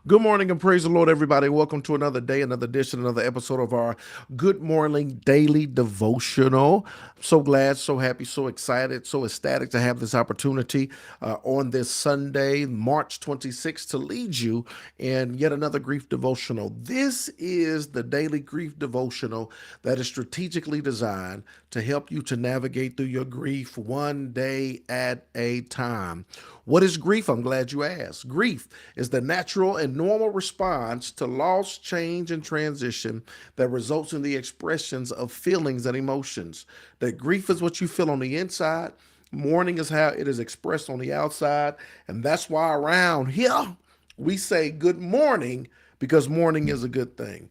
Good morning and praise the Lord, everybody. Welcome to another day, another edition, another episode of our Good Morning Daily Devotional. So glad, so happy, so excited, so ecstatic to have this opportunity on this Sunday, March 26th, to lead you in yet another grief devotional. This is the daily grief devotional that is strategically designed to help you to navigate through your grief one day at a time. What is grief? I'm glad you asked. Grief is the natural and normal response to loss, change, and transition that results in the expressions of feelings and emotions. That grief is what you feel on the inside. Mourning is how it is expressed on the outside. And that's why around here we say good morning, because mourning is a good thing.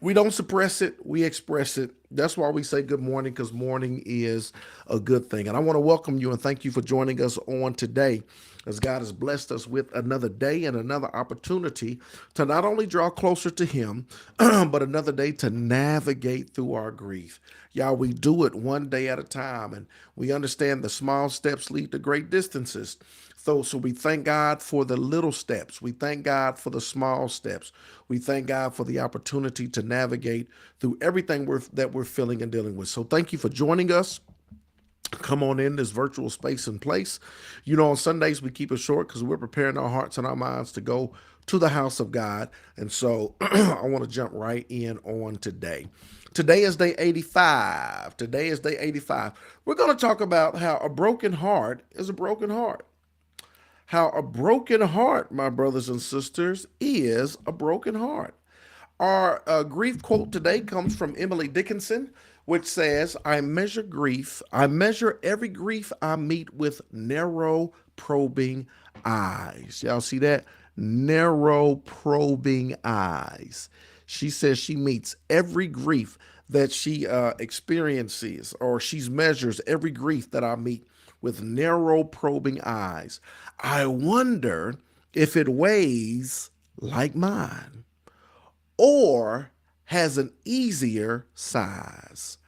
We don't suppress it, we express it. That's why we say good morning, because morning is a good thing. And I want to welcome you and thank you for joining us on today, as God has blessed us with another day and another opportunity to not only draw closer to Him, but another day to navigate through our grief. Y'all, we do it one day at a time, and we understand the small steps lead to great distances. So we thank God for the little steps. We thank God for the small steps. We thank God for the opportunity to navigate through everything that we're feeling and dealing with. So thank you for joining us. Come on in this virtual space and place. You know, on Sundays we keep it short because we're preparing our hearts and our minds to go to the house of God. And so I want to jump right in on today. Today is day 85. Today is day 85. We're going to talk about how a broken heart is a broken heart. How a broken heart, my brothers and sisters, is a broken heart. Our grief quote today comes from Emily Dickinson, which says, I measure every grief I meet with narrow, probing eyes. Y'all see that? Narrow, probing eyes. She says she meets every grief that she experiences, or she measures every grief that I meet with narrow, probing eyes. I wonder if it weighs like mine or has an easier size.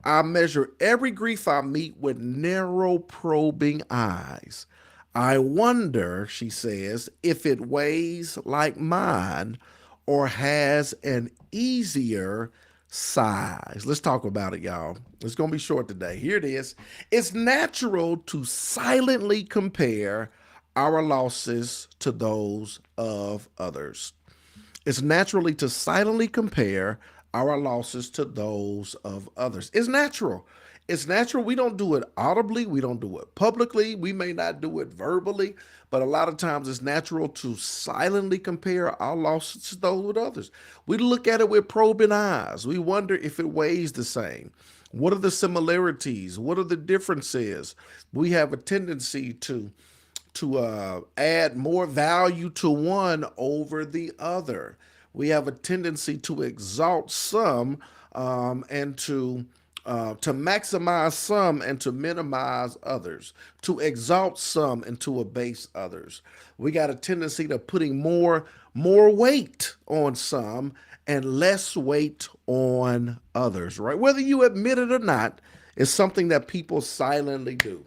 I measure every grief I meet with narrow, probing eyes. I wonder, she says, if it weighs like mine or has an easier size. Let's talk about it, y'all. It's going to be short today. Here it is. It's natural to silently compare our losses to those of others. It's naturally to silently compare our losses to those of others. It's natural. It's natural. We don't do it audibly. We don't do it publicly. We may not do it verbally, but a lot of times it's natural to silently compare our losses to those with others. We look at it with probing eyes. We wonder if it weighs the same. What are the similarities? What are the differences? We have a tendency to add more value to one over the other. We have a tendency to exalt some and to maximize some and to minimize others, to exalt some and to abase others. We got a tendency to putting more weight on some and less weight on others, right? Whether you admit it or not, it's something that people silently do.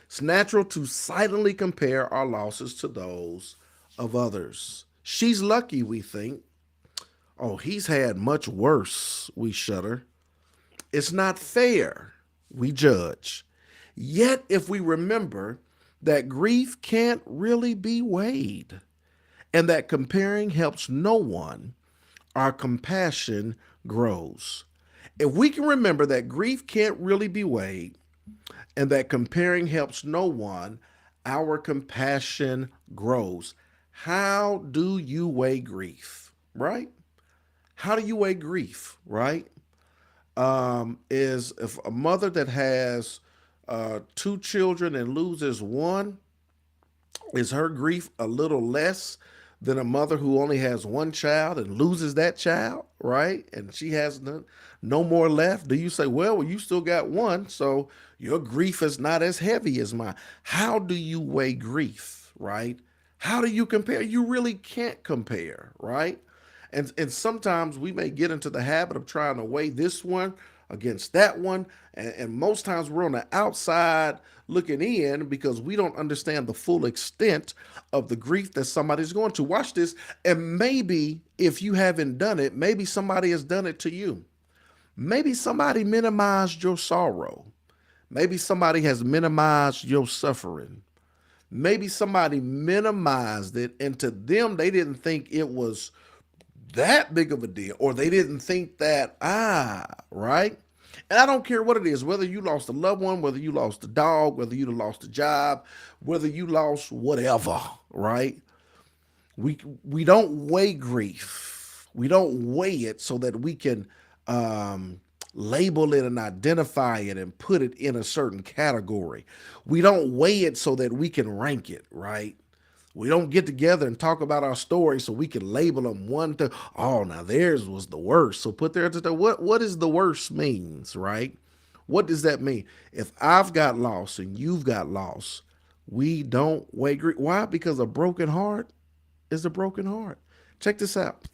It's natural to silently compare our losses to those of others. She's lucky, we think. Oh, he's had much worse, we shudder. It's not fair, we judge. Yet, if we remember that grief can't really be weighed and that comparing helps no one, our compassion grows. If we can remember that grief can't really be weighed and that comparing helps no one, our compassion grows. How do you weigh grief, right? How do you weigh grief, right? Is if a mother that has two children and loses one, is her grief a little less than a mother who only has one child and loses that child, right? And she has no more left? Do you say, well, you still got one, so your grief is not as heavy as mine? How do you weigh grief, right? How do you compare? You really can't compare, right? And sometimes we may get into the habit of trying to weigh this one against that one. And most times we're on the outside looking in because we don't understand the full extent of the grief that somebody's going to. Watch this. And maybe if you haven't done it, maybe somebody has done it to you. Maybe somebody minimized your sorrow. Maybe somebody has minimized your suffering. Maybe somebody minimized it, and to them, they didn't think it was that big of a deal, or they didn't think that, right? And I don't care what it is, whether you lost a loved one, whether you lost a dog, whether you lost a job, whether you lost whatever, right? We don't weigh grief. We don't weigh it so that we can label it and identify it and put it in a certain category. We don't weigh it so that we can rank it, right? We don't get together and talk about our stories so we can label them one to, oh, now theirs was the worst. So put there to the, what is the worst means, right? What does that mean? If I've got lost and you've got lost, we don't weigh grief. Why? Because a broken heart is a broken heart. Check this out.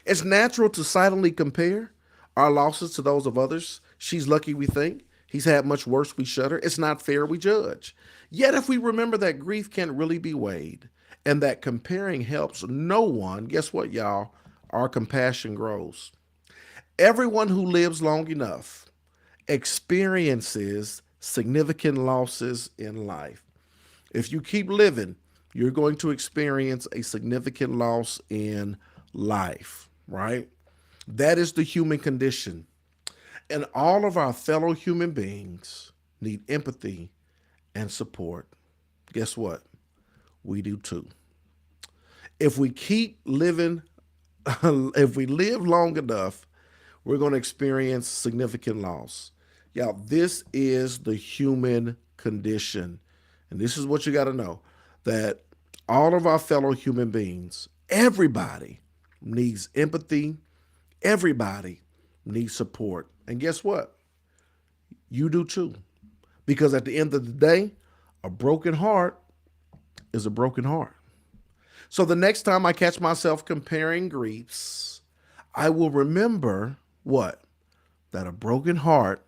It's natural to silently compare our losses to those of others. She's lucky, we think. He's had much worse, we shudder. It's not fair, we judge. Yet, if we remember that grief can't really be weighed and that comparing helps no one, guess what, y'all? Our compassion grows. Everyone who lives long enough experiences significant losses in life. If you keep living, you're going to experience a significant loss in life, right? That is the human condition. And all of our fellow human beings need empathy and support. Guess what? We do too. If we keep living, if we live long enough, we're going to experience significant loss. Y'all, this is the human condition. And this is what you got to know, that all of our fellow human beings, everybody needs empathy, everybody needs support. And guess what? You do too. Because at the end of the day, a broken heart is a broken heart. So the next time I catch myself comparing griefs, I will remember what? That a broken heart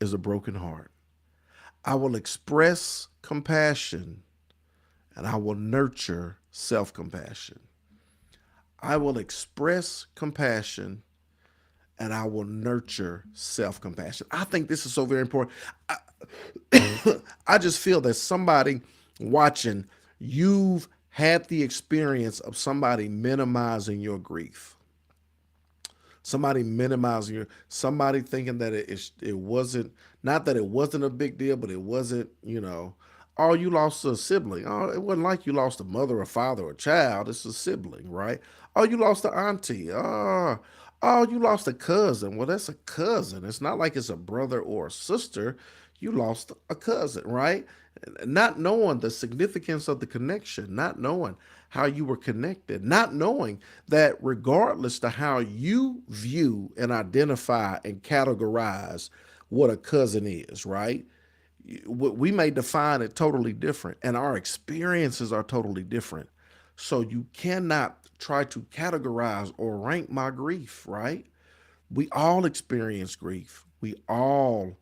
is a broken heart. I will express compassion and I will nurture self compassion. I will express compassion and I will nurture self compassion. I think this is so very important. I just feel that somebody watching, you've had the experience of somebody minimizing your grief. Somebody minimizing your, somebody thinking that it wasn't, not that it wasn't a big deal, but it wasn't, oh, you lost a sibling. Oh, it wasn't like you lost a mother, a father, or a child. It's a sibling, right? Oh, you lost an auntie. Oh, you lost a cousin. Well, that's a cousin. It's not like it's a brother or a sister. You lost a cousin, right? Not knowing the significance of the connection, not knowing how you were connected, not knowing that regardless to how you view and identify and categorize what a cousin is, right? We may define it totally different, and our experiences are totally different. So you cannot try to categorize or rank my grief, right? We all experience grief. We all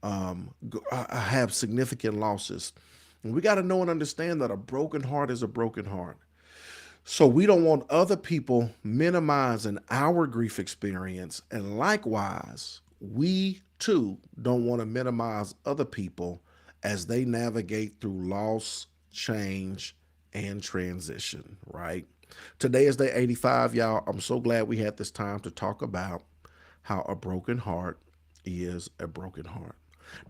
have significant losses. And we got to know and understand that a broken heart is a broken heart. So we don't want other people minimizing our grief experience. And likewise, we too don't want to minimize other people as they navigate through loss, change, and transition, right? Today is day 85, y'all. I'm so glad we had this time to talk about how a broken heart is a broken heart.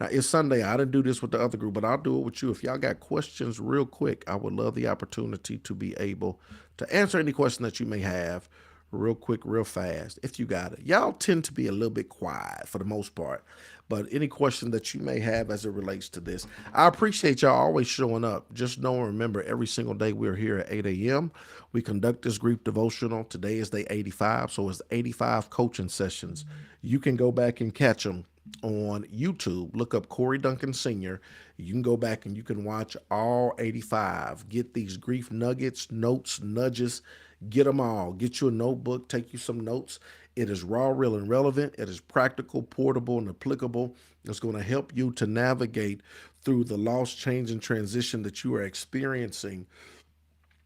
Now, it's Sunday. I didn't do this with the other group, but I'll do it with you. If y'all got questions real quick, I would love the opportunity to be able to answer any question that you may have real quick, real fast, if you got it. Y'all tend to be a little bit quiet for the most part, but any question that you may have as it relates to this, I appreciate y'all always showing up. Just know and remember, every single day we're here at 8 a.m. We conduct this grief devotional. Today is day 85, so it's 85 coaching sessions. You can go back and catch them on YouTube. Look up Corey Duncan Sr. You can go back and you can watch all 85. Get these grief nuggets, notes, nudges. Get them all. Get you a notebook. Take you some notes. It is raw, real, and relevant. It is practical, portable, and applicable. It's going to help you to navigate through the loss, change, and transition that you are experiencing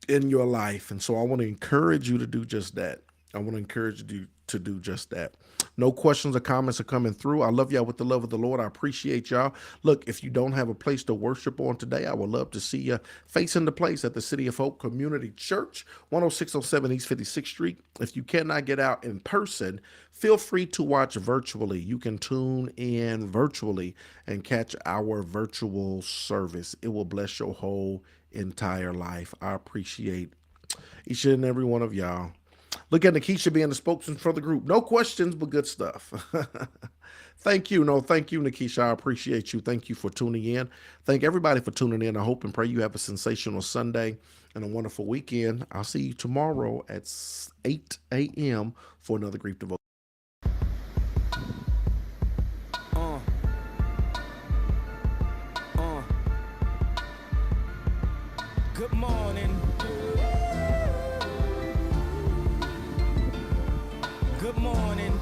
in your life. And so I want to encourage you to do just that. I want to encourage you to do just that. No questions or comments are coming through. I love y'all with the love of the Lord. I appreciate y'all. Look, if you don't have a place to worship on today, I would love to see you facing the place at the City of Hope Community Church, 10607 East 56th Street. If you cannot get out in person, feel free to watch virtually. You can tune in virtually and catch our virtual service. It will bless your whole entire life. I appreciate each and every one of y'all. Look at Nikisha being the spokesman for the group. No questions, but good stuff. Thank you. No, thank you, Nikisha. I appreciate you. Thank you for tuning in. Thank everybody for tuning in. I hope and pray you have a sensational Sunday and a wonderful weekend. I'll see you tomorrow at 8 a.m. for another Grief Devotion. Good morning. Good morning.